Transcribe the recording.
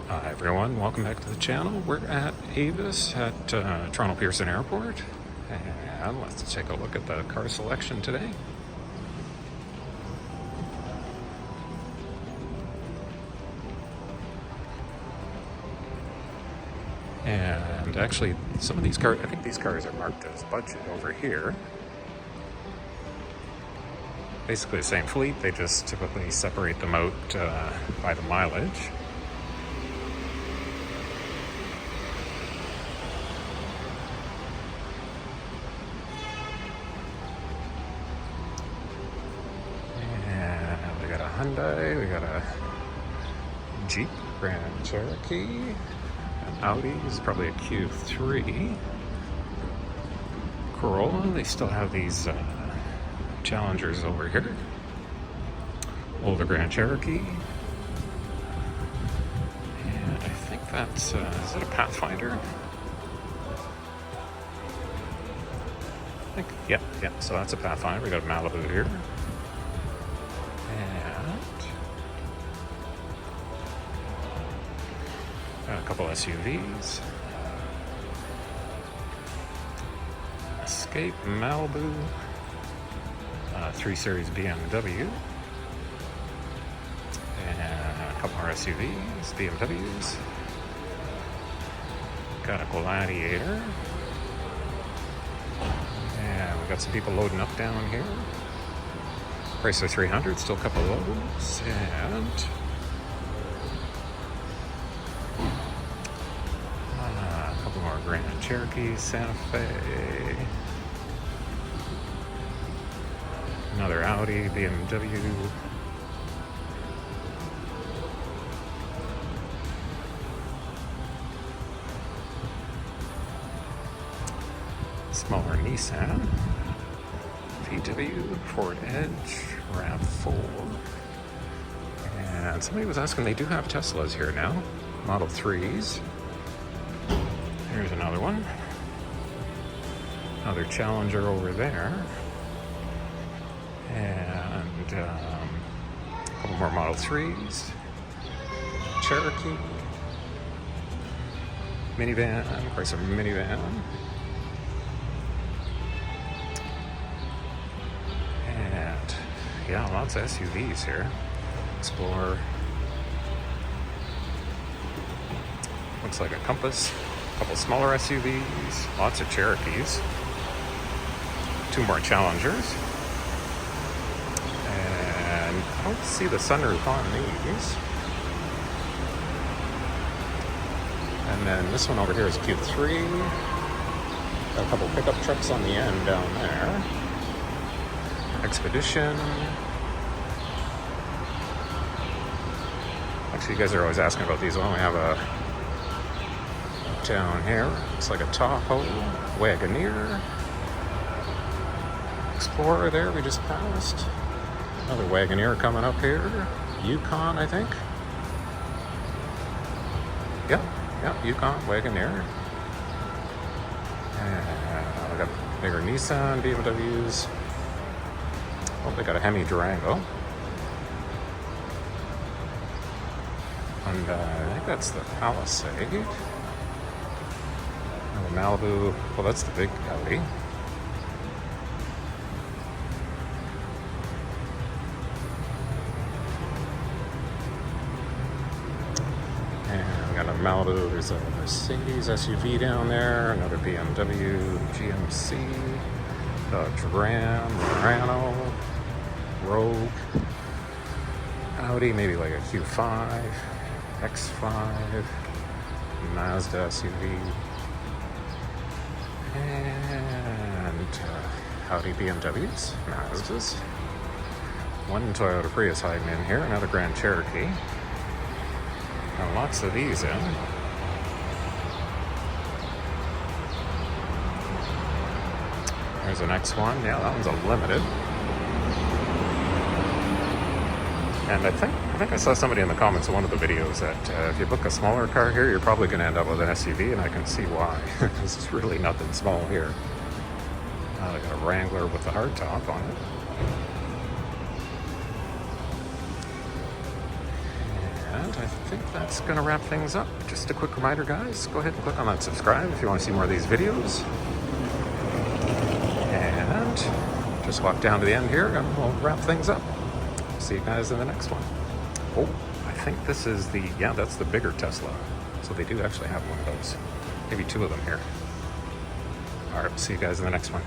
Hi everyone, welcome back to the channel. We're at Avis at Toronto Pearson Airport, and let's take a look at the car selection today. And actually, some of these cars, I think these cars are marked as budget over here. Basically the same fleet, they just typically separate them out by the mileage. And we got a Hyundai, we got a Jeep Grand Cherokee, an Audi is probably a Q3. Corolla, they still have these Challengers over here. Older Grand Cherokee. And I think that's, is it a Pathfinder? I think, yeah, so that's a Pathfinder. We got a Malibu here. And got a couple SUVs. Escape, Malibu. 3 Series BMW, and a couple more SUVs, BMWs, got a Gladiator, and we got some people loading up down here. Chrysler 300, still a couple loads, and a couple more Grand Cherokee, Santa Fe. Another Audi, BMW. Smaller Nissan. VW, Ford Edge, RAV4. And somebody was asking, they do have Teslas here now. Model 3s. Here's another one. Another Challenger over there. And a couple more Model 3s, Cherokee, minivan, Chrysler minivan, and yeah, lots of SUVs here. Explorer, looks like a Compass, a couple smaller SUVs, lots of Cherokees, 2 more Challengers. I don't see the sunroof on these. And then this one over here is Q3. Got a couple pickup trucks on the end down there. Expedition. Actually, you guys are always asking about these. Well, we have a down here. Looks like a Tahoe, Wagoneer. Explorer there we just passed. Another Wagoneer coming up here. Yukon, I think. Yep, Yukon, Wagoneer. And we got bigger Nissan, BMWs. Oh, they got a Hemi Durango. And I think that's the Palisade. And the Malibu, well, that's the big Audi. Got a Malibu, there's a Mercedes SUV down there, another BMW, GMC, Dodge Ram, Murano, Rogue, Audi, maybe like a Q5, X5, Mazda SUV, and Audi BMWs, Mazdas, one Toyota Prius hiding in here, another Grand Cherokee. And lots of these in. There's the next one. Yeah, that one's a limited. And I think I saw somebody in the comments in one of the videos that if you book a smaller car here, you're probably going to end up with an SUV, and I can see why. This is really nothing small here. I got a Wrangler with the hardtop on it. And I think that's going to wrap things up. Just a quick reminder, guys, go ahead and click on that subscribe if you want to see more of these videos. And just walk down to the end here and we'll wrap things up. See you guys in the next one. Oh, I think this is the, yeah, that's the bigger Tesla. So they do actually have one of those. Maybe two of them here. All right, we'll see you guys in the next one.